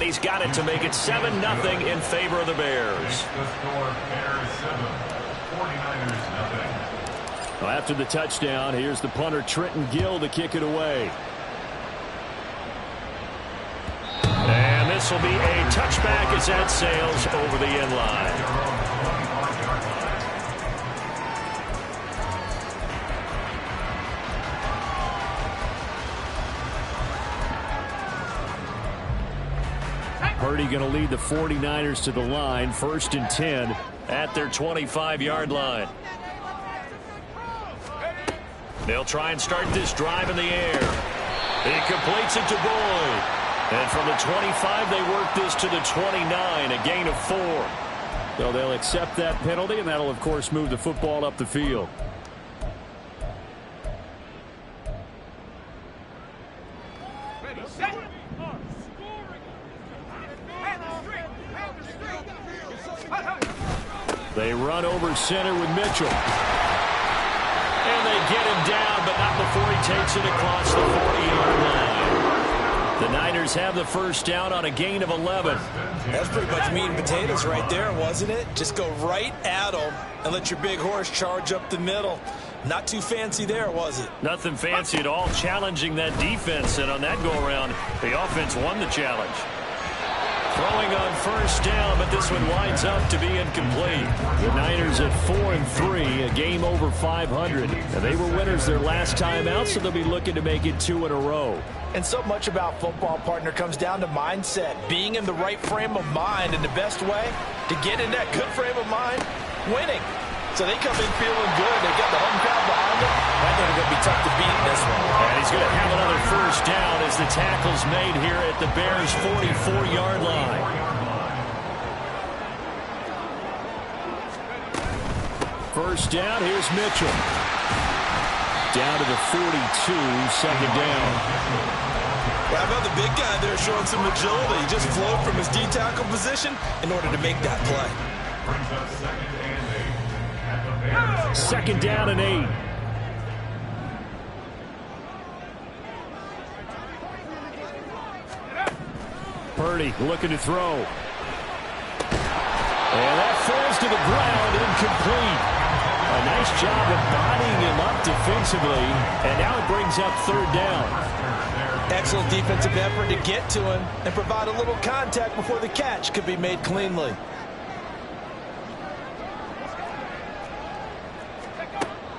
And he's got it to make it 7-0 in favor of the Bears. Well, after the touchdown, here's the punter Trenton Gill to kick it away. And this will be a touchback as that sails over the end line. Purdy going to lead the 49ers to the line, 1st and 10 at their 25-yard line. They'll try and start this drive in the air. He completes it to Boyd. And from the 25, they work this to the 29, a gain of 4. So they'll accept that penalty, and that'll, of course, move the football up the field. They run over center with Mitchell. And they get him down, but not before he takes it across the 40-yard line. The Niners have the first down on a gain of 11. That's pretty much meat and potatoes right there, wasn't it? Just go right at them and let your big horse charge up the middle. Not too fancy there, was it? Nothing fancy at all, challenging that defense. And on that go-around, the offense won the challenge. Throwing on first down, but this one winds up to be incomplete. The Niners at 4-3, a game over 500. And they were winners their last time out, so they'll be looking to make it 2 in a row. And so much about football, partner, comes down to mindset. Being in the right frame of mind, and the best way to get in that good frame of mind, winning. So they come in feeling good. They got the home crowd behind them. I think it's going to be tough to beat in this one. And he's going to have another first down as the tackle's made here at the Bears' 44-yard line. First down, here's Mitchell. Down to the 42, second down. Well, how about the big guy there showing some agility? He just flowed from his D-tackle position in order to make that play. Second down and 8. Purdy looking to throw. And that falls to the ground, incomplete. A nice job of bodying him up defensively. And now it brings up third down. Excellent defensive effort to get to him and provide a little contact before the catch could be made cleanly.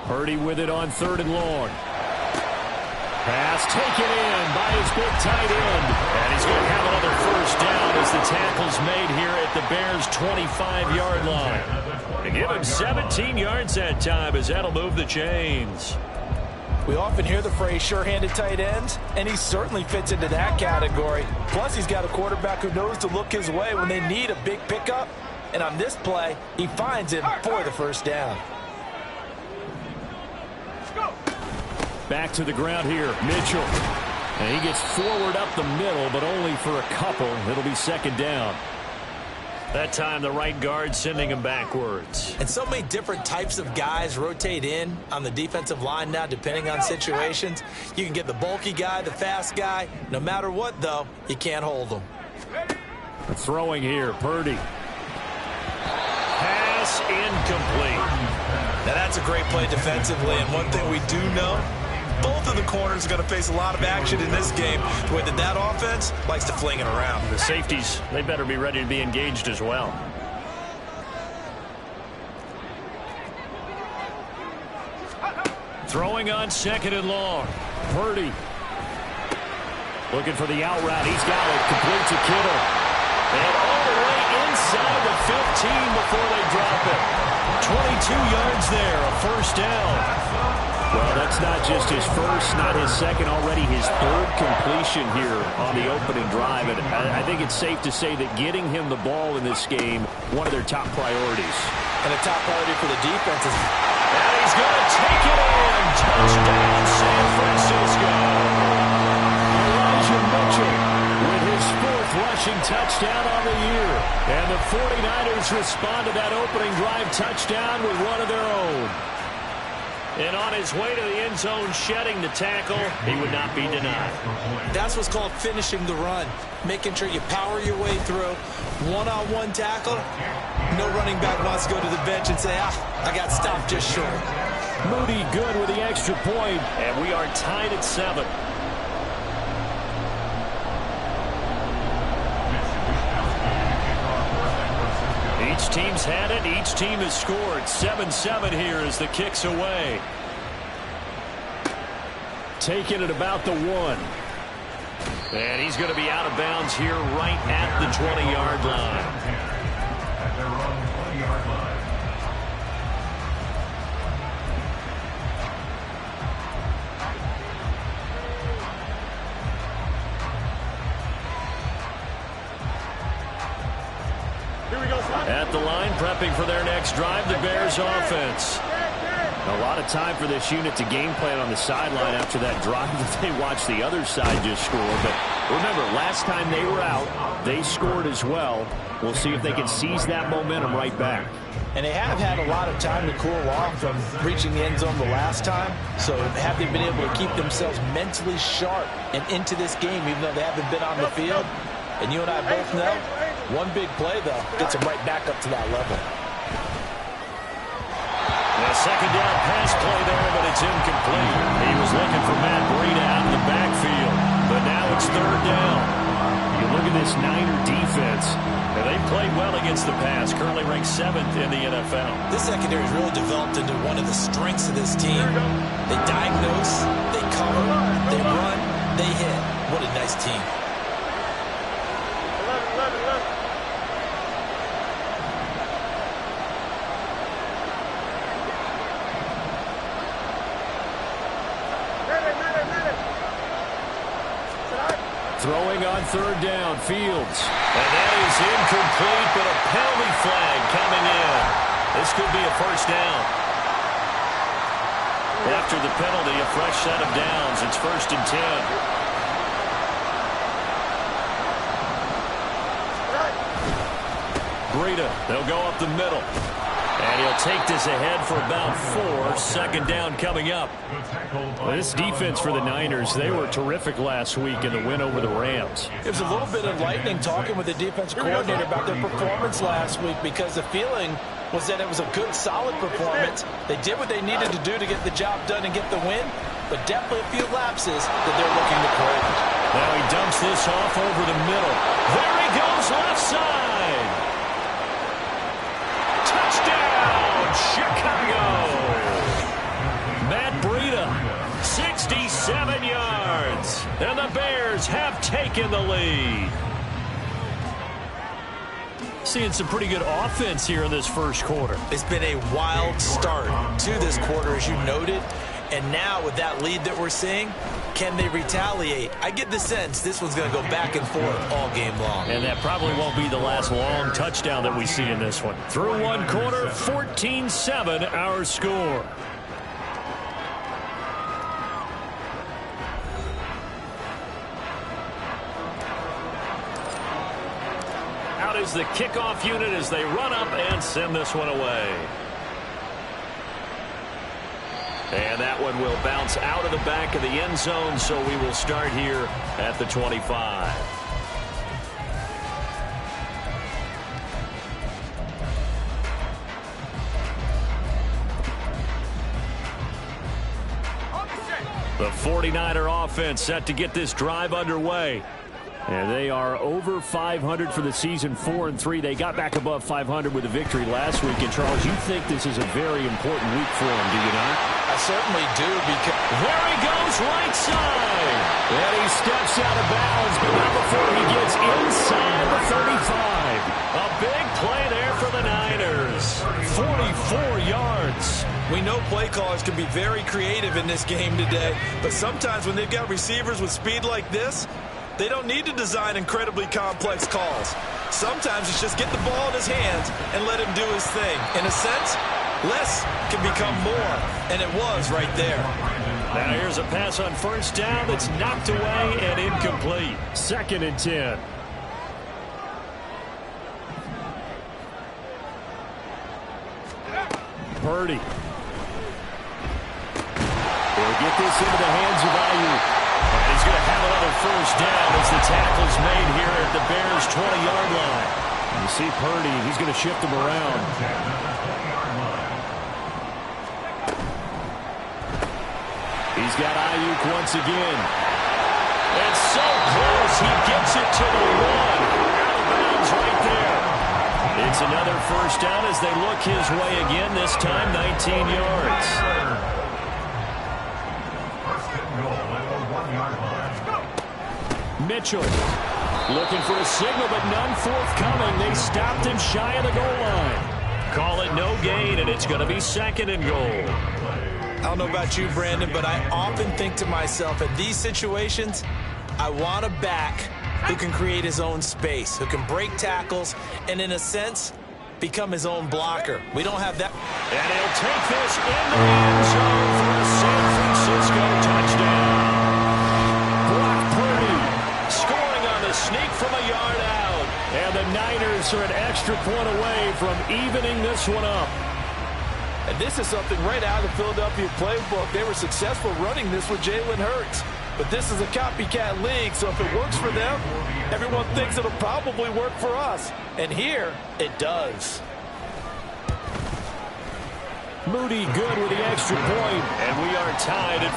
Purdy with it on 3rd and long. Pass taken in by his big tight end. And he's going to have another first down as the tackle's made here at the Bears' 25-yard line. They give him 17 yards that time as that'll move the chains. We often hear the phrase sure-handed tight ends, and he certainly fits into that category. Plus, he's got a quarterback who knows to look his way when they need a big pickup. And on this play, he finds it for the first down. Back to the ground here, Mitchell. And he gets forward up the middle, but only for a couple. It'll be second down. That time the right guard sending him backwards. And so many different types of guys rotate in on the defensive line now, depending on situations. You can get the bulky guy, the fast guy. No matter what, though, you can't hold them. Throwing here, Purdy. Pass incomplete. Now that's a great play defensively, and one thing we do know, both of the corners are going to face a lot of action in this game. The way that offense likes to fling it around. The safeties, they better be ready to be engaged as well. Throwing on 2nd and long. Purdy. Looking for the out route. He's got it. Complete to Kittle. And all the way inside the 15 before they drop it. 22 yards there, a first down. Well, that's not just his first, not his second, already his 3rd completion here on the opening drive. And I think it's safe to say that getting him the ball in this game, one of their top priorities. And a top priority for the defense is... And he's going to take it in. Touchdown, San Francisco. Elijah Mitchell with his 4th rushing touchdown on the year. And the 49ers respond to that opening drive touchdown with one of their own. And on his way to the end zone, shedding the tackle, he would not be denied. That's what's called finishing the run. Making sure you power your way through. One-on-one tackle. No running back wants to go to the bench and say, I got stopped just short. Moody good with the extra point, and we are tied at 7. Each team's had it. Each team has scored. 7-7 here as the kick's away. Taking it about the 1. And he's going to be out of bounds here right at the 20-yard line. At the line, prepping for their next drive, the Bears offense. A lot of time for this unit to game plan on the sideline after that drive that they watched the other side just score. But remember, last time they were out, they scored as well. We'll see if they can seize that momentum right back. And they have had a lot of time to cool off from reaching the end zone the last time. So have they been able to keep themselves mentally sharp and into this game, even though they haven't been on the field? And you and I both know, one big play, though, gets them right back up to that level. A second down pass play there, but it's incomplete. He was looking for Matt Breida out in the backfield, but now it's 3rd down. You look at this Niner defense, and they played well against the pass, currently ranked 7th in the NFL. This secondary has really developed into one of the strengths of this team. They diagnose, they cover, they run, they hit. What a nice team. Throwing on 3rd down, Fields. And that is incomplete, but a penalty flag coming in. This could be a 1st down. After the penalty, a fresh set of downs. It's 1st and 10. Breida, they'll go up the middle. And he'll take this ahead for about 4. 2nd down coming up. Well, this defense for the Niners, they were terrific last week in the win over the Rams. It was a little bit of lightning talking with the defense coordinator about their performance last week, because the feeling was that it was a good, solid performance. They did what they needed to do to get the job done and get the win, but definitely a few lapses that they're looking to correct. Now he dumps this off over the middle. There he goes, left side. Touchdown, Chicago. Matt Breida, 67 yards. And the Bears have taken the lead. Seeing some pretty good offense here in this first quarter. It's been a wild start to this quarter, as you noted. And now with that lead that we're seeing, can they retaliate? I get the sense this one's going to go back and forth all game long. And that probably won't be the last long touchdown that we see in this one. Through one quarter, 14-7 our score. Out is the kickoff unit as they run up and send this one away. And that one will bounce out of the back of the end zone, so we will start here at the 25. The 49er offense set to get this drive underway. And they are over 500 for the season, 4-3. They got back above 500 with a victory last week. And, Charles, you think this is a very important week for them, do you not? I certainly do, because there he goes, right side. And he steps out of bounds, but not before he gets inside the 35. A big play there for the Niners. 44 yards. We know play callers can be very creative in this game today, but sometimes when they've got receivers with speed like this, they don't need to design incredibly complex calls. Sometimes it's just get the ball in his hands and let him do his thing. In a sense, less can become more, and it was right there. Now here's a pass on 1st down that's knocked away and incomplete. 2nd and 10. Purdy. They'll get this into the hands of Ayuk. And he's going to have another first down as the tackle's made here at the Bears' 20-yard line. And you see Purdy, he's going to shift him around. He's got Ayuk once again. It's so close, he gets it to the one. Out of bounds right there. It's another first down as they look his way again, this time 19 yards. Mitchell looking for a signal, but none forthcoming. They stopped him shy of the goal line. Call it no gain, and it's going to be 2nd and goal. I don't know about you, Brandon, but I often think to myself, in these situations, I want a back who can create his own space, who can break tackles, and in a sense, become his own blocker. We don't have that. And he'll take this in the end zone for a San Francisco touchdown. Brock Purdy scoring on the sneak from a yard out. And the Niners are an extra point away from evening this one up. And this is something right out of the Philadelphia playbook. They were successful running this with Jalen Hurts. But this is a copycat league, so if it works for them, everyone thinks it'll probably work for us. And here, it does. Moody good with the extra point, and we are tied at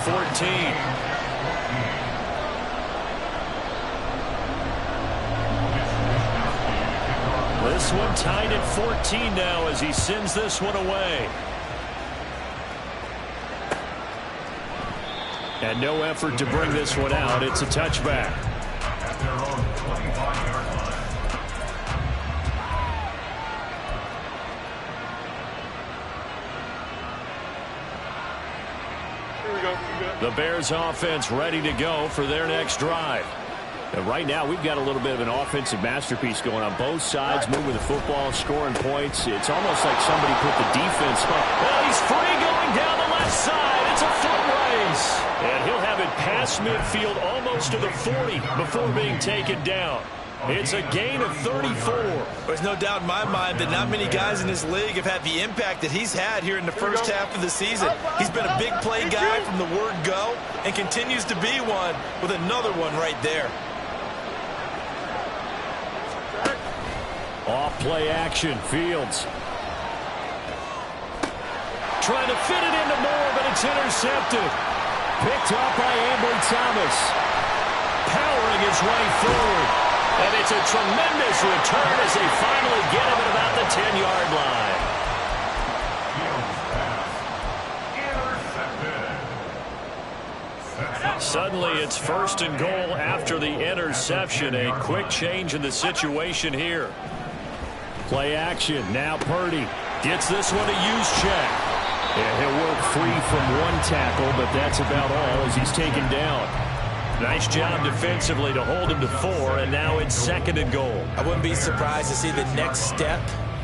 14. This one tied at 14 now as he sends this one away. And no effort to bring this one out. It's a touchback. The Bears offense ready to go for their next drive. And right now we've got a little bit of an offensive masterpiece going on. Both sides moving the football, scoring points. It's almost like somebody put the defense up. Well, he's free going down the left side. It's a foot race. And he'll have it past midfield almost to the 40 before being taken down. It's a gain of 34. There's no doubt in my mind that not many guys in this league have had the impact that he's had here in the first half of the season. He's been a big play guy from the word go and continues to be one with another one right there. Off play action, Fields. Trying to fit it into Moore, but it's intercepted. Picked up by Ambry Thomas. Powering his way forward. And it's a tremendous return as they finally get him at about the 10-yard line. Suddenly it's 1st and goal after the interception. A quick change in the situation here. Play action. Now Purdy gets this one to Juszczyk. And he'll work free from one tackle, but that's about all as he's taken down. Nice job defensively to hold him to 4, and now it's 2nd and goal. I wouldn't be surprised to see the next step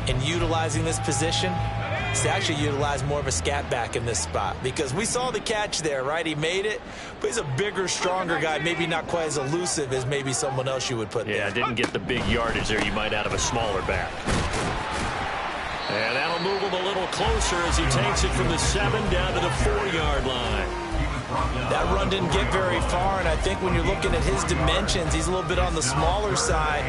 in utilizing this position is to actually utilize more of a scat back in this spot, because we saw the catch there, right? He made it, but he's a bigger, stronger guy, maybe not quite as elusive as maybe someone else you would put there. Yeah, didn't get the big yardage there you might out of a smaller back. And that'll move him a little closer as he takes it from the 7 down to the 4-yard line. That run didn't get very far, and I think when you're looking at his dimensions, he's a little bit on the smaller side.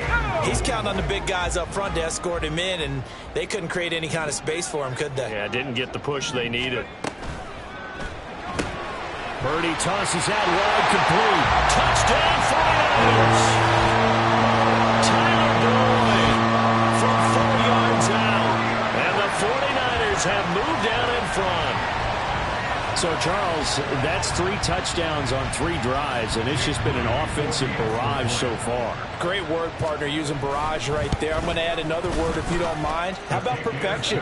He's counting on the big guys up front to escort him in, and they couldn't create any kind of space for him, could they? Yeah, didn't get the push they needed. Purdy tosses out wide, complete. Touchdown, 49ers! Tyler Boyd from 4 yards out, and the 49ers have moved down in front. So, Charles, that's 3 touchdowns on 3 drives, and it's just been an offensive barrage so far. Great word, partner, using barrage right there. I'm going to add another word if you don't mind. How about perfection?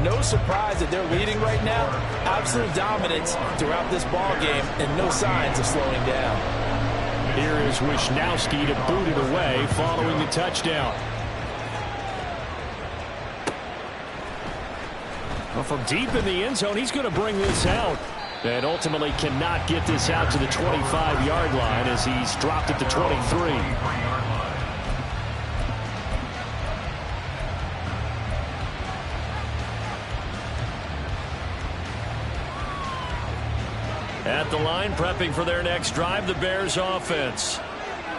No surprise that they're leading right now. Absolute dominance throughout this ball game, and no signs of slowing down. Here is Wisnowski to boot it away following the touchdown. Well, from deep in the end zone, he's going to bring this out. And ultimately cannot get this out to the 25-yard line as he's dropped it to 23. At the line, prepping for their next drive, the Bears offense.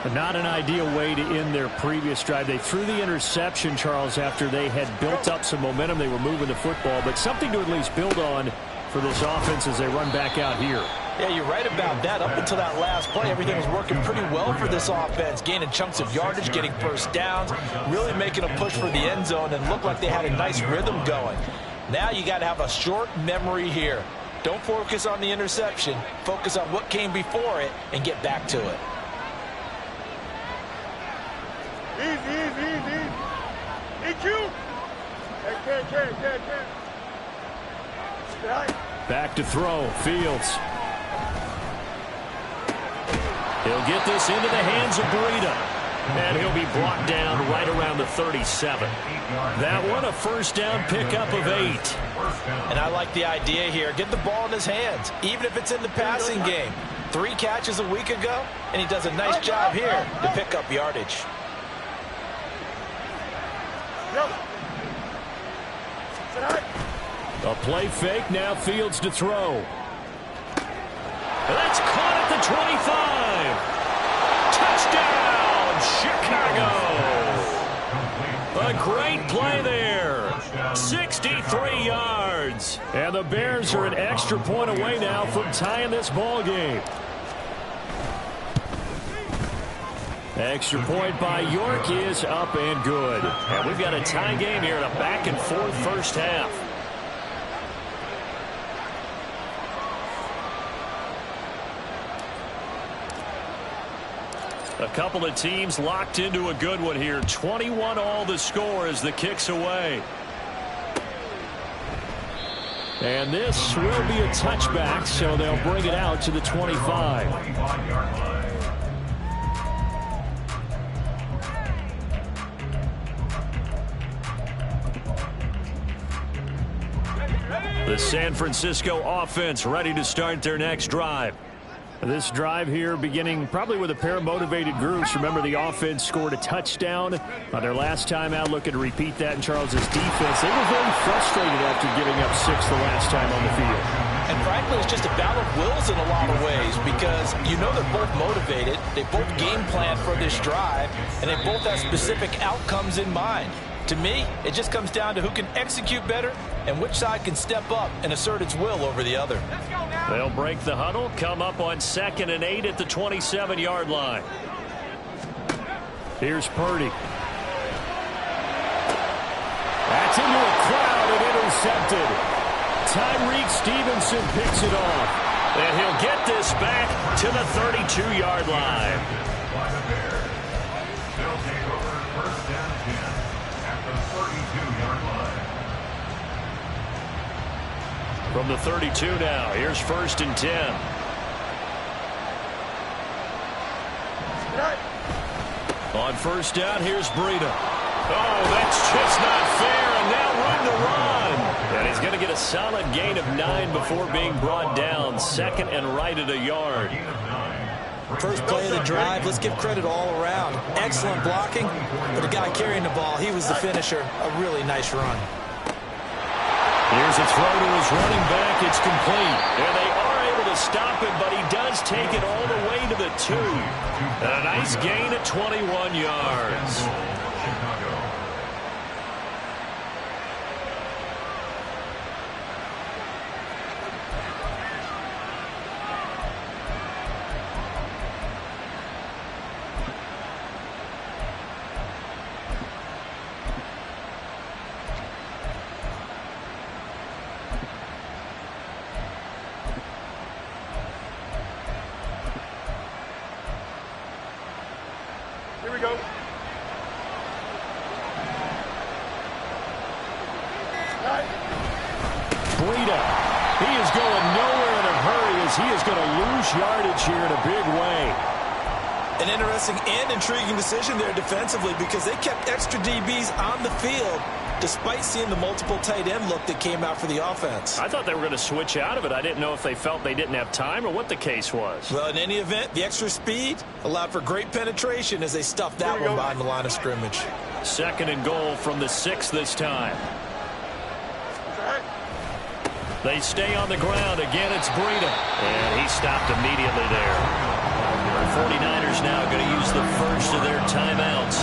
But not an ideal way to end their previous drive. They threw the interception, Charles, after they had built up some momentum. They were moving the football, but something to at least build on for this offense as they run back out here. Yeah, you're right about that. Up until that last play, everything was working pretty well for this offense. Gaining chunks of yardage, getting first downs, really making a push for the end zone, and looked like they had a nice rhythm going. Now you got to have a short memory here. Don't focus on the interception. Focus on what came before it and get back to it. Easy. EQ. Back to throw. Fields. He'll get this into the hands of Breida. And he'll be brought down right around the 37. That one a first down pickup of 8. And I like the idea here. Get the ball in his hands, even if it's in the passing game. 3 catches a week ago, and he does a nice job here to pick up yardage. A play fake, now Fields to throw. That's caught at the 25. Touchdown, Chicago. A great play there. 63 yards. And the Bears are an extra point away now from tying this ball game. Extra point by York is up and good. And we've got a tie game here in a back-and-forth first half. A couple of teams locked into a good one here. 21-all the score as the kick's away. And this will be a touchback, so they'll bring it out to the 25. The San Francisco offense ready to start their next drive. This drive here beginning probably with a pair of motivated groups. Remember, the offense scored a touchdown on their last time out. Looking to repeat that in Charles's defense. They were very frustrated after giving up 6 the last time on the field. And frankly, it's just a battle of wills in a lot of ways because you know they're both motivated. They both game plan for this drive, and they both have specific outcomes in mind. To me, it just comes down to who can execute better and which side can step up and assert its will over the other. They'll break the huddle, come up on 2nd and 8 at the 27-yard line. Here's Purdy. That's into a crowd and intercepted. Tyreek Stevenson picks it off. And he'll get this back to the 32-yard line. From the 32 now, here's 1st and 10. On 1st down, here's Breida. Oh, that's just not fair, and now room to run. And he's going to get a solid gain of 9 before being brought down. 2nd and right at a yard. First play of the drive, let's give credit all around. Excellent blocking, but the guy carrying the ball, he was the finisher. A really nice run. Here's a throw to his running back. It's complete. And they are able to stop him, but he does take it all the way to the 2. And a nice gain at 21 yards. Here we go. Breida. He is going nowhere in a hurry as he is going to lose yardage here in a big way. An interesting and intriguing decision there defensively because they kept extra DBs on the field despite seeing the multiple tight end look that came out for the offense. I thought they were going to switch out of it. I didn't know if they felt they didn't have time or what the case was. Well, in any event, the extra speed allowed for great penetration as they stuffed that one behind the line of scrimmage. 2nd and goal from the 6 this time. They stay on the ground. Again, it's Breida. And he stopped immediately there. The 49ers now going to use the first of their timeouts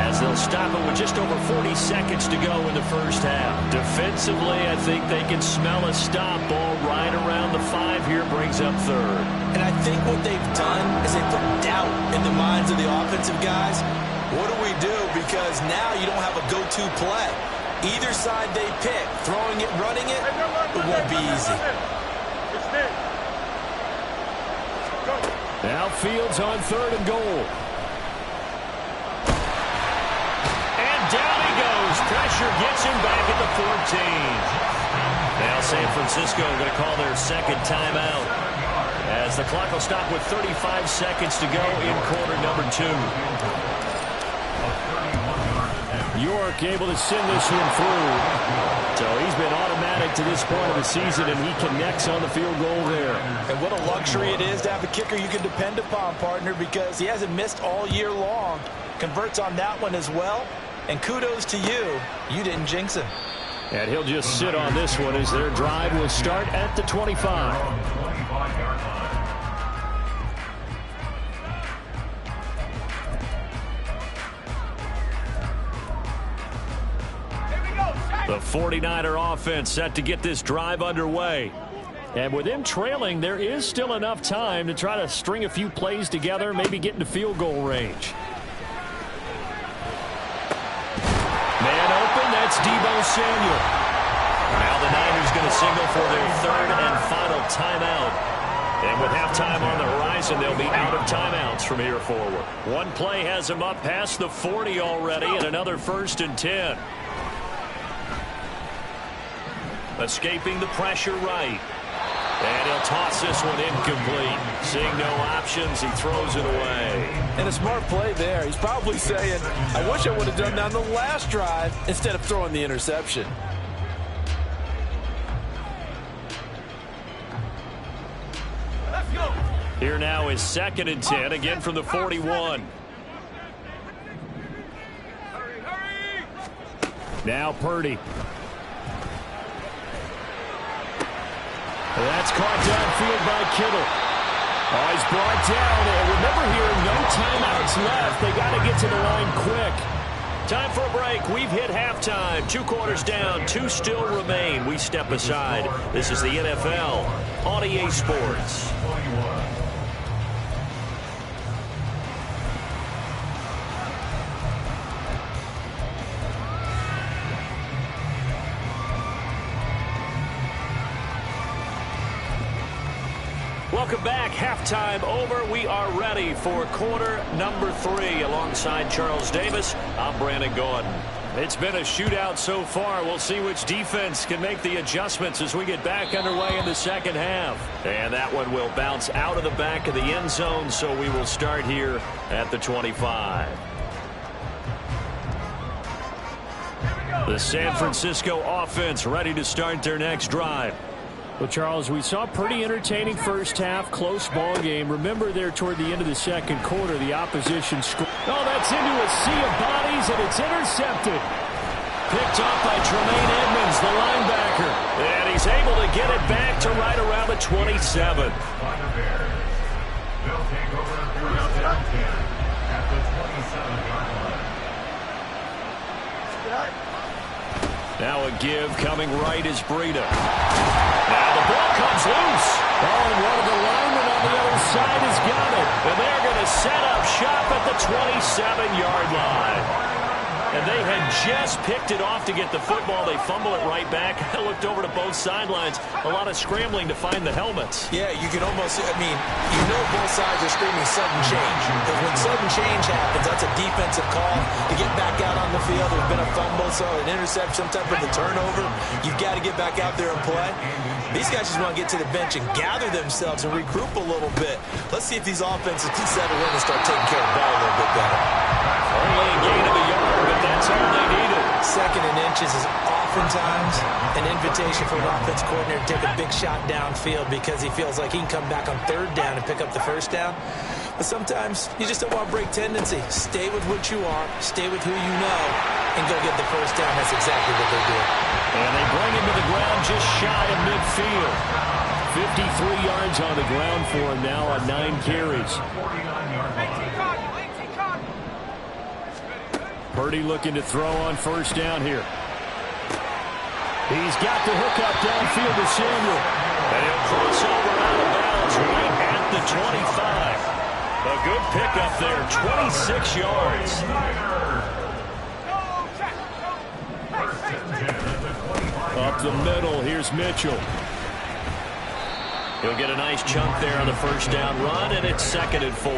as they'll stop it with just over 40 seconds to go in the first half. Defensively, I think they can smell a stop. Ball right around the 5 here, brings up third. And I think what they've done is they put doubt in the minds of the offensive guys. What do we do? Because now you don't have a go-to play. Either side they pick, throwing it, running it, it won't be easy. Now Fields on 3rd and goal. And down he goes. Pressure gets him back at the 14. Now San Francisco going to call their second timeout as the clock will stop with 35 seconds to go in quarter number 2. York able to send this one through. So he's been automatic to this point of the season, and he connects on the field goal there. And what a luxury it is to have a kicker you can depend upon, partner, because he hasn't missed all year long. Converts on that one as well. And kudos to you. You didn't jinx him. And he'll just sit on this one as their drive will start at the 25. The 49er offense set to get this drive underway. And with them trailing, there is still enough time to try to string a few plays together, maybe get into field goal range. Man open, that's Deebo Samuel. Now the Niners going to signal for their 3rd and final timeout. And with halftime on the horizon, they'll be out of timeouts from here forward. One play has them up past the 40 already, and another 1st and 10. Escaping the pressure right. And he'll toss this one incomplete. Seeing no options, he throws it away. And a smart play there. He's probably saying, I wish I would have done that on the last drive instead of throwing the interception. Let's go. Here now is 2nd and 10, again from the 41. Hurry. Now Purdy. That's caught downfield by Kittle. Oh, he's brought down. And remember here, no timeouts left. They got to get to the line quick. Time for a break. We've hit halftime. 2 quarters down. 2 still remain. We step aside. This is the NFL on EA Sports. Welcome back. Halftime over. We are ready for quarter number 3 alongside Charles Davis. I'm Brandon Gordon. It's been a shootout so far. We'll see which defense can make the adjustments as we get back underway in the second half. And that one will bounce out of the back of the end zone, so we will start here at the 25. The San Francisco offense ready to start their next drive. Well, Charles, we saw a pretty entertaining first half, close ball game. Remember there toward the end of the second quarter, the opposition scored. Oh, that's into a sea of bodies, and it's intercepted. Picked off by Tremaine Edmonds, the linebacker. And he's able to get it back to right around the 27. Now a give coming right is Breida. Now the ball comes loose. Oh, and one of the linemen on the other side has got it. And they're going to set up shop at the 27-yard line. And they had just picked it off to get the football. They fumble it right back. I looked over to both sidelines. A lot of scrambling to find the helmets. Yeah, you can almost, you know both sides are screaming sudden change. Because when sudden change happens, that's a defensive call to get back out on the field. There's been a fumble, so an interception, some type of a turnover. You've got to get back out there and play. These guys just want to get to the bench and gather themselves and regroup a little bit. Let's see if these offenses can settle in and start taking care of the ball a little bit better. Only a gain of a yard, but that's all they needed. 2nd and inches is oftentimes an invitation for an offense coordinator to take a big shot downfield because he feels like he can come back on 3rd down and pick up the 1st down. But sometimes you just don't want to break tendency. Stay with what you are, stay with who you know, and go get the first down. That's exactly what they did. And they bring him to the ground just shy of midfield. 53 yards on the ground for him now on 9 carries. Purdy looking to throw on first down here. He's got the hook up downfield to Samuel. And he'll cross over out of bounds right at the 25. A good pickup there, 26 yards. Up the middle, here's Mitchell. He'll get a nice chunk there on the first down run, and it's 2nd and 4.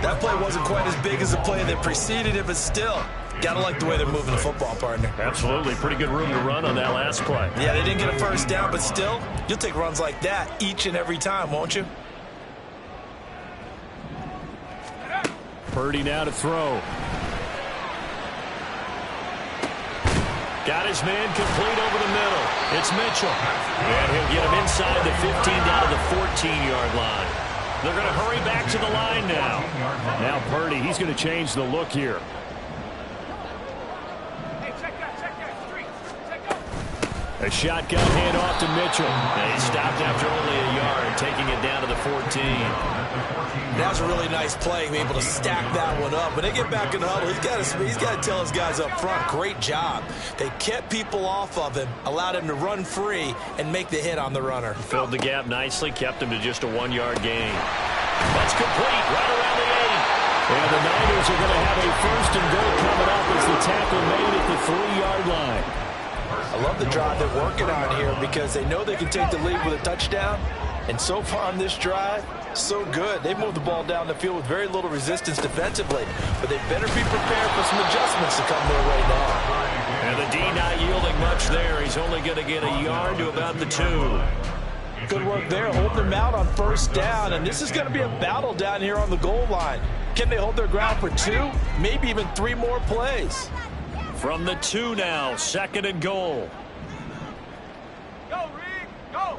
That play wasn't quite as big as the play that preceded it, but still, gotta like the way they're moving the football, partner. Absolutely. Pretty good room to run on that last play. Yeah, they didn't get a first down, but still, you'll take runs like that each and every time, won't you? Purdy now to throw. Got his man complete over the middle. It's Mitchell. And he'll get him inside the 15 down to the 14-yard line. They're going to hurry back to the line now. Now Purdy, he's going to change the look here. A shotgun handoff to Mitchell. And he stopped after only a yard, taking it down to the 14. That was a really nice play, being able to stack that one up. When they get back in the huddle, he's got to tell his guys up front, great job. They kept people off of him, allowed him to run free, and make the hit on the runner. Filled the gap nicely, kept him to just a 1-yard gain. That's complete, right around the 8. And the Niners are going to have a 1st and goal coming up as the tackle made at the 3-yard line. I love the drive they're working on here because they know they can take the lead with a touchdown. And so far on this drive, so good. They've moved the ball down the field with very little resistance defensively. But they better be prepared for some adjustments to come their way now. And the D not yielding much there. He's only going to get a yard to about the 2. Good work there, holding them out on first down. And this is going to be a battle down here on the goal line. Can they hold their ground for 2, maybe even 3 more plays? From the 2 now, 2nd and goal. Go, Reed, go!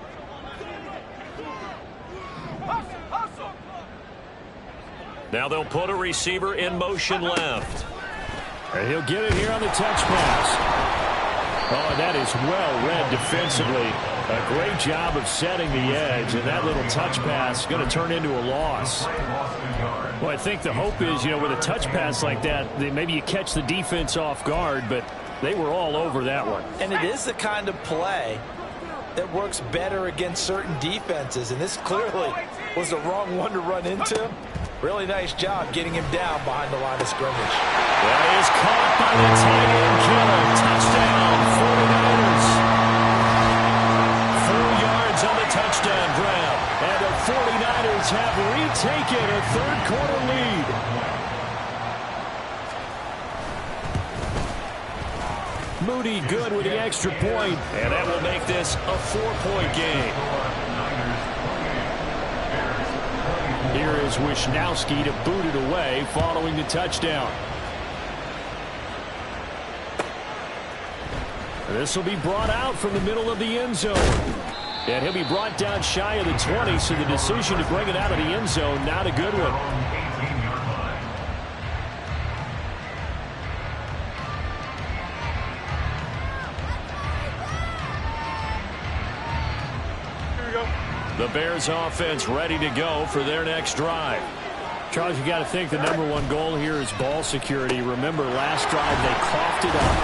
Hustle! Now they'll put a receiver in motion left. And he'll get it here on the touch pass. Oh, that is well read defensively. A great job of setting the edge, and that little touch pass is going to turn into a loss. Well, I think the hope is, with a touch pass like that, maybe you catch the defense off guard, but they were all over that one. And it is the kind of play that works better against certain defenses, and this clearly was the wrong one to run into. Really nice job getting him down behind the line of scrimmage. That is caught by the tight end killer. Touchdown, 49ers. 4 yards on the touchdown grab. And the 49ers have retaken a third-quarter lead. Moody good with the extra point, and that will make this a 4-point game. Here is Wisnowski to boot it away following the touchdown. This will be brought out from the middle of the end zone. And he'll be brought down shy of the 20, so the decision to bring it out of the end zone, not a good one. The Bears offense ready to go for their next drive. Charles, you got to think the #1 goal here is ball security. Remember, last drive they coughed it up.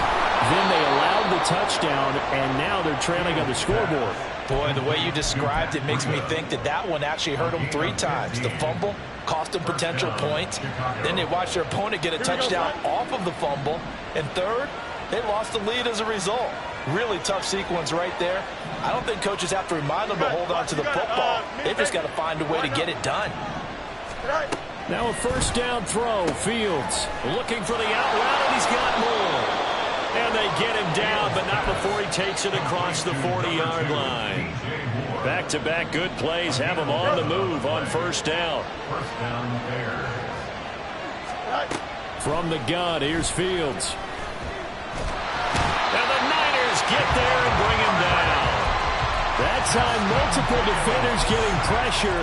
Then they allowed the touchdown, and now they're trailing on the scoreboard. Boy, the way you described it makes me think that one actually hurt them 3 times. The fumble cost them potential points. Then they watched their opponent get a touchdown off of the fumble. And third, they lost the lead as a result. Really tough sequence right there. I don't think coaches have to remind them to hold on to the football. They've just got to find a way to get it done. Now a first down throw. Fields looking for the out route, and he's got more. And they get him down, but not before he takes it across the 40-yard line. Back-to-back good plays have him on the move on first down. From the gun, here's Fields. And the Niners get there and bring him down. That's time, multiple defenders getting pressure,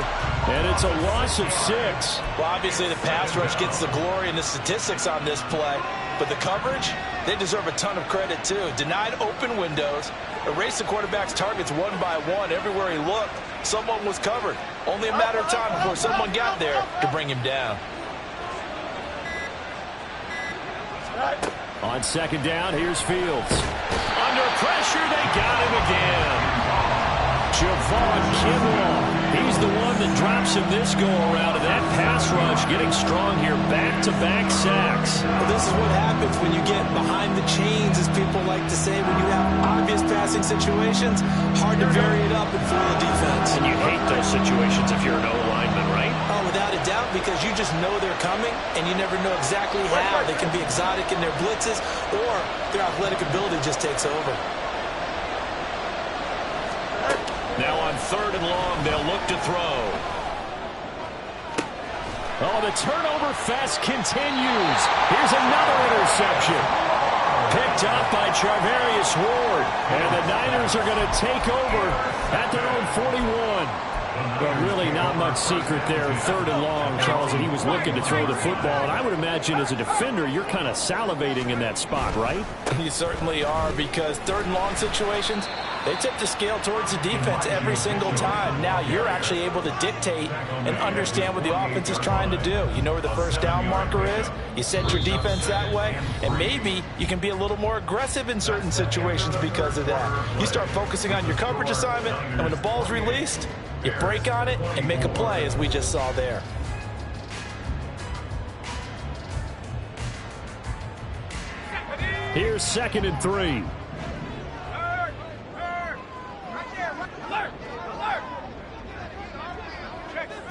and it's a loss of 6. Well, obviously the pass rush gets the glory and the statistics on this play, but the coverage, they deserve a ton of credit too. Denied open windows, erased the quarterback's targets one by one. Everywhere he looked, someone was covered. Only a matter of time before someone got there to bring him down. On second down, here's Fields. Under pressure, they got him again. Javon Kinlaw, he's the one that drops him this go-around, and that pass rush getting strong here, back-to-back sacks. Well, this is what happens when you get behind the chains, as people like to say. When you have obvious passing situations, hard to vary it up and fool the defense. And you hate those situations if you're an O-lineman, right? Oh, without a doubt, because you just know they're coming, and you never know exactly how. They can be exotic in their blitzes, or their athletic ability just takes over. Now on third and long, they'll look to throw. Oh, the turnover fest continues. Here's another interception. Picked up by Charvarius Ward. And the Niners are going to take over at their own 41. But really not much secret there. Third and long, Charles, and he was looking to throw the football. And I would imagine as a defender, you're kind of salivating in that spot, right? You certainly are, because third and long situations, they tip the scale towards the defense every single time. Now you're actually able to dictate and understand what the offense is trying to do. You know where the first down marker is. You set your defense that way, and maybe you can be a little more aggressive in certain situations because of that. You start focusing on your coverage assignment, and when the ball's released, you break on it and make a play, as we just saw there. Here's 2nd and 3.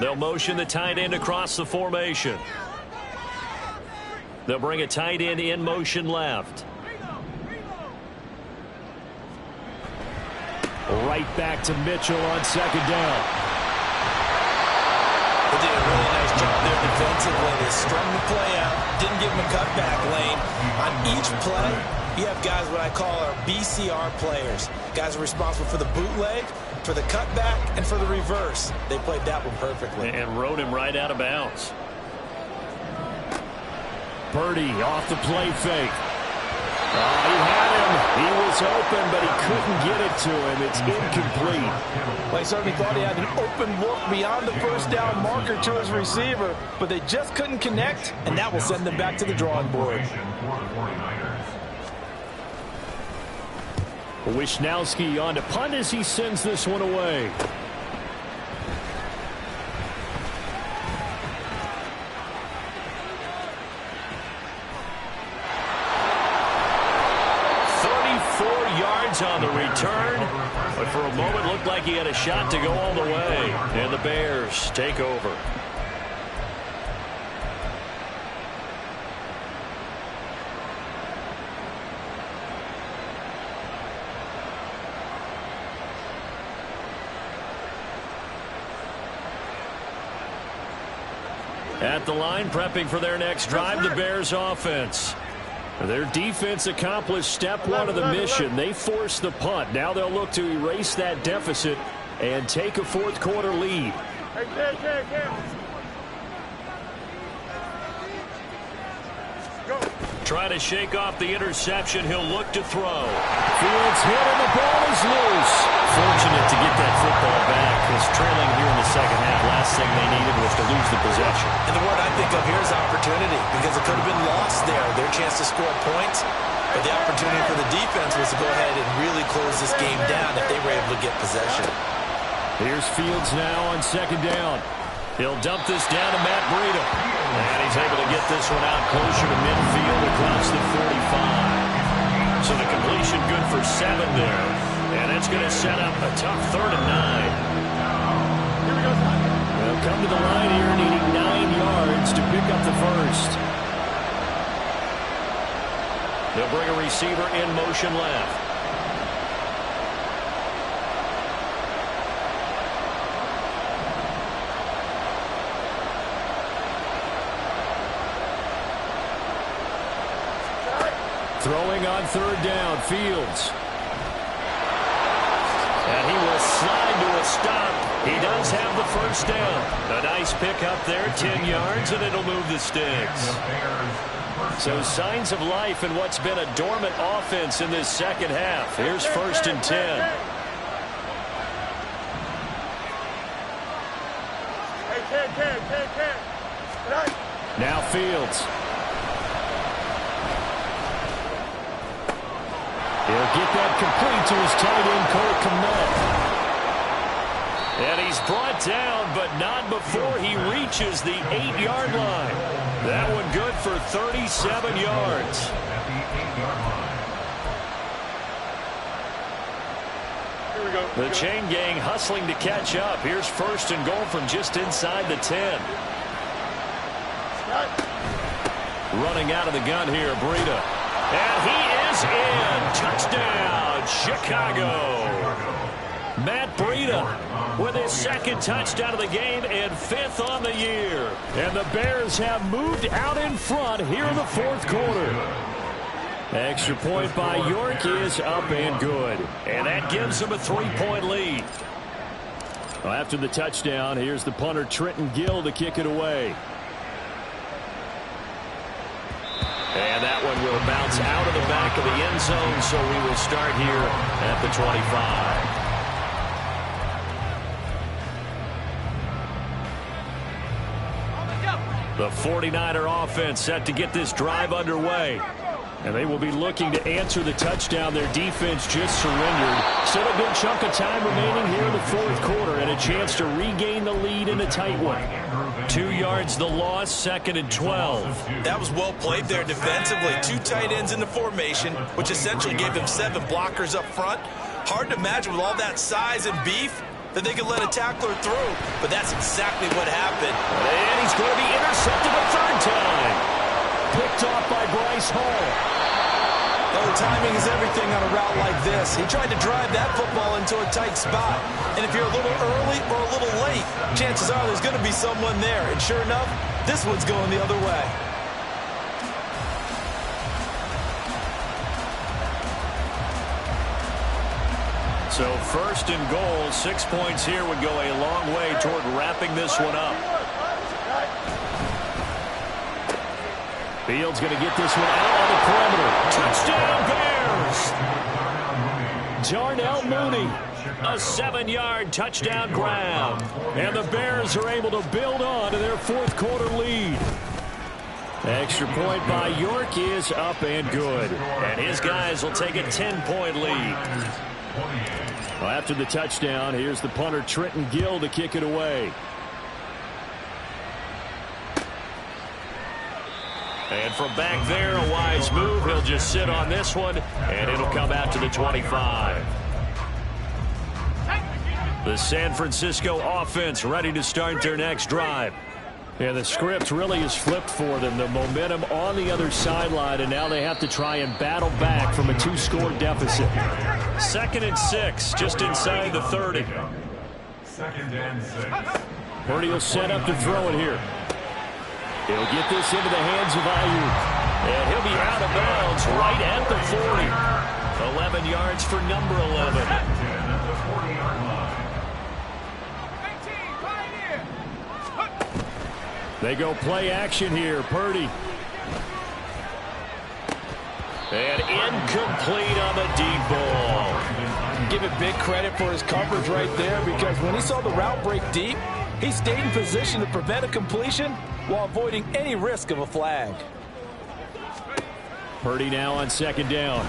They'll motion the tight end across the formation. They'll bring a tight end in motion left. Right back to Mitchell on second down. They did a really nice job there defensively. They strung the play out, didn't give him a cutback lane. On each play, you have guys what I call our BCR players. Guys are responsible for the bootleg, for the cutback, and for the reverse. They played that one perfectly. And rode him right out of bounds. Purdy off the play fake. He had him. He was open, but he couldn't get it to him. It's incomplete. Well, he certainly thought he had an open look beyond the first down marker to his receiver, but they just couldn't connect, and that will send them back to the drawing board. Wisnowski on to punt as he sends this one away. On the return, but for a moment looked like he had a shot to go all the way, and the Bears take over. At the line, prepping for their next drive, the Bears offense. Their defense accomplished step one of the mission. They forced the punt. Now they'll look to erase that deficit and take a fourth quarter lead. Trying to shake off the interception. He'll look to throw. Fields hit and the ball is loose. Fortunate to get that football back. It's trailing here in the second half. Last thing they needed was to lose the possession. And the word I think of here is opportunity, because it could have been lost there. Their chance to score points, but the opportunity for the defense was to go ahead and really close this game down if they were able to get possession. Here's Fields now on second down. He'll dump this down to Matt Breida. And he's able to get this one out closer to midfield across the 45. So the completion good for 7 there. And it's going to set up a tough 3rd and 9. They'll come to the line here needing 9 yards to pick up the first. They'll bring a receiver in motion left. Throwing on 3rd down, Fields. And he will slide to a stop. He does have the first down. A nice pick up there, 10 yards, and it'll move the sticks. So signs of life in what's been a dormant offense in this second half. Here's 1st and 10. Now Fields. He'll get that complete to his tight end, Cole Kmet. And he's brought down, but not before he reaches the 8-yard line. That one good for 37 yards. The chain gang hustling to catch up. Here's 1st and goal from just inside the 10. Running out of the gun here, Breida. And he is in. Touchdown, Chicago. Matt Breida with his 2nd touchdown of the game and 5th on the year. And the Bears have moved out in front here in the 4th quarter. Extra point by York is up and good. And that gives them a 3-point lead. Well, after the touchdown, here's the punter Trenton Gill to kick it away. And that one will bounce out of the back of the end zone, so we will start here at the 25. The 49er offense set to get this drive underway. And they will be looking to answer the touchdown their defense just surrendered. Still a good chunk of time remaining here in the 4th quarter and a chance to regain the lead in a tight one. 2 yards the loss, 2nd and 12. That was well played there defensively. 2 tight ends in the formation, which essentially gave them 7 blockers up front. Hard to imagine with all that size and beef that they could let a tackler through. But that's exactly what happened. And he's going to be intercepted a 3rd time. Picked off by Bryce Hall. Oh, timing is everything on a route like this. He tried to drive that football into a tight spot. And if you're a little early or a little late, chances are there's going to be someone there. And sure enough, this one's going the other way. So 1st and goal, 6 points here would go a long way toward wrapping this one up. Fields going to get this one out on the perimeter. Touchdown, Bears! Darnell Mooney. A 7-yard touchdown grab. And the Bears are able to build on to their 4th quarter lead. Extra point by York is up and good. And his guys will take a 10-point lead. Well, after the touchdown, here's the punter Trenton Gill to kick it away. And from back there, a wise move. He'll just sit on this one, and it'll come out to the 25. The San Francisco offense ready to start their next drive. Yeah, the script really is flipped for them. The momentum on the other sideline, and now they have to try and battle back from a 2-score deficit. 2nd and 6, just inside the 30. 2nd and 6. Purdy will set up to throw it here. He'll get this into the hands of Ayuk. And he'll be out of bounds right at the 40. 11 yards for number 11. They go play action here. Purdy. And incomplete on the deep ball. Give it big credit for his coverage right there, because when he saw the route break deep, he stayed in position to prevent a completion while avoiding any risk of a flag. Purdy now on 2nd down.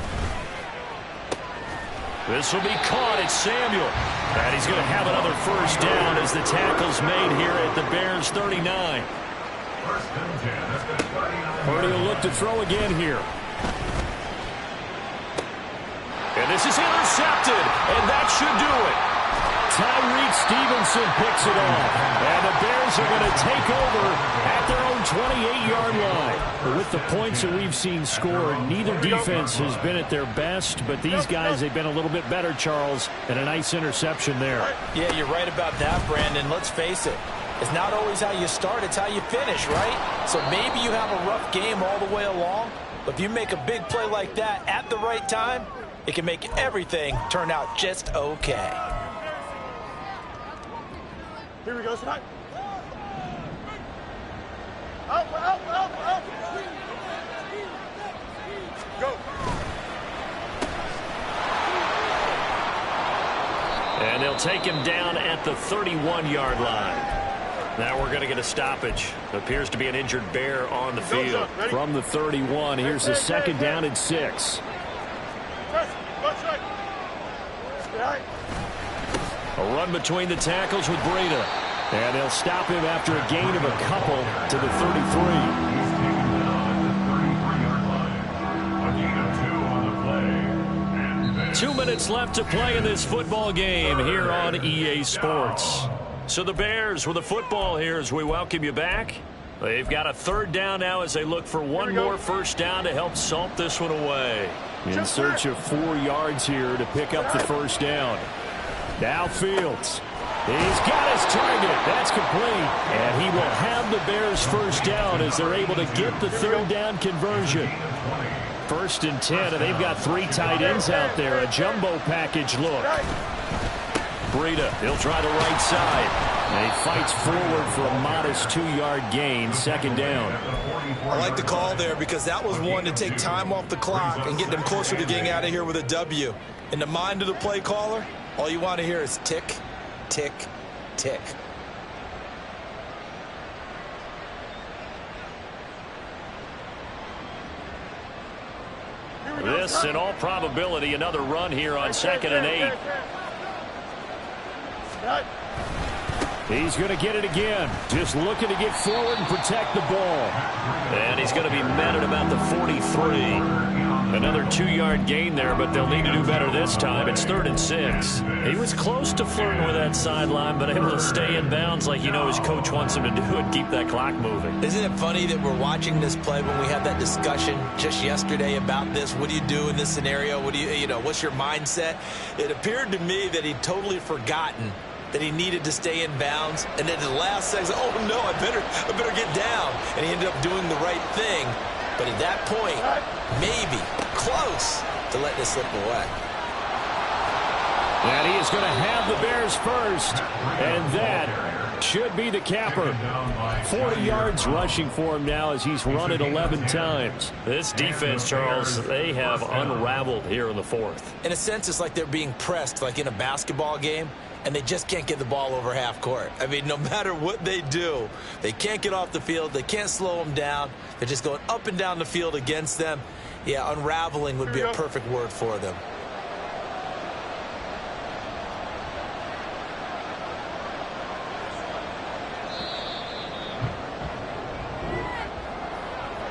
This will be caught. It's Samuel. And he's going to have another 1st down as the tackle's made here at the Bears 39. Purdy will look to throw again here. And this is intercepted, and that should do it. Tyreek Stevenson picks it off. And the Bears are going to take over at their own 28-yard line. But with the points that we've seen scored, neither defense has been at their best, but these guys, they've been a little bit better, Charles, and a nice interception there. Yeah, you're right about that, Brandon. Let's face it. It's not always how you start, it's how you finish, right? So maybe you have a rough game all the way along, but if you make a big play like that at the right time, it can make everything turn out just okay. Here we go, Scott. Up. Go. And they'll take him down at the 31-yard line. Now we're going to get a stoppage. Appears to be an injured Bear on the field. From the 31, here's the second down and 6. A run between the tackles with Breida. And they'll stop him after a gain of a couple to the 33. 2 minutes left to play in this football game here on EA Sports. So the Bears with the football here as we welcome you back. They've got a third down now as they look for one more first down to help salt this one away. In search of 4 yards here to pick up the first down. Now Fields. He's got his target. That's complete. And he will have the Bears first down as they're able to get the third down conversion. 1st and 10, and they've got 3 tight ends out there. A jumbo package look. Breida, he'll try the right side. And he fights forward for a modest 2-yard gain, second down. I like the call there because that was one to take time off the clock and get them closer to getting out of here with a W. In the mind of the play caller, all you want to hear is tick, tick, tick. This, in all probability, another run here on 2nd and 8. He's going to get it again. Just looking to get forward and protect the ball. And he's going to be met at about the 43. Another 2-yard gain there, but they'll need to do better this time. It's 3rd and 6. He was close to flirting with that sideline, but able to stay in bounds like you know his coach wants him to do and keep that clock moving. Isn't it funny that we're watching this play when we had that discussion just yesterday about this? What do you do in this scenario? What do you know, what's your mindset? It appeared to me that he'd totally forgotten that he needed to stay in bounds, and then at the last second, oh no, I better get down, and he ended up doing the right thing. But at that point, maybe close to letting it slip away. And he is going to have the Bears first, and that should be the capper. 40 yards rushing for him now as he's run it 11 times. This defense, Charles, they have unraveled here in the 4th. In a sense, it's like they're being pressed, like in a basketball game, and they just can't get the ball over half court. I mean, no matter what they do, they can't get off the field. They can't slow them down. They're just going up and down the field against them. Yeah, unraveling would be a perfect word for them.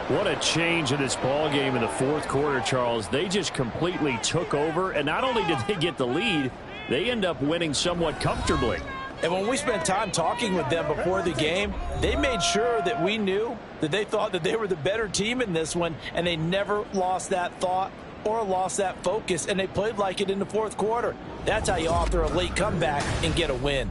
What a change in this ball game in the 4th quarter, Charles. They just completely took over, and not only did they get the lead, they end up winning somewhat comfortably. And when we spent time talking with them before the game, they made sure that we knew that they thought that they were the better team in this one, and they never lost that thought or lost that focus, and they played like it in the 4th quarter. That's how you author a late comeback and get a win.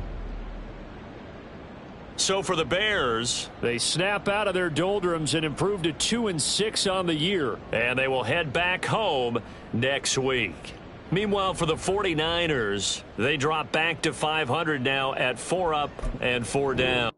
So for the Bears, they snap out of their doldrums and improve to 2-6 on the year. And they will head back home next week. Meanwhile, for the 49ers, they drop back to 500 now at 4 up and 4 down.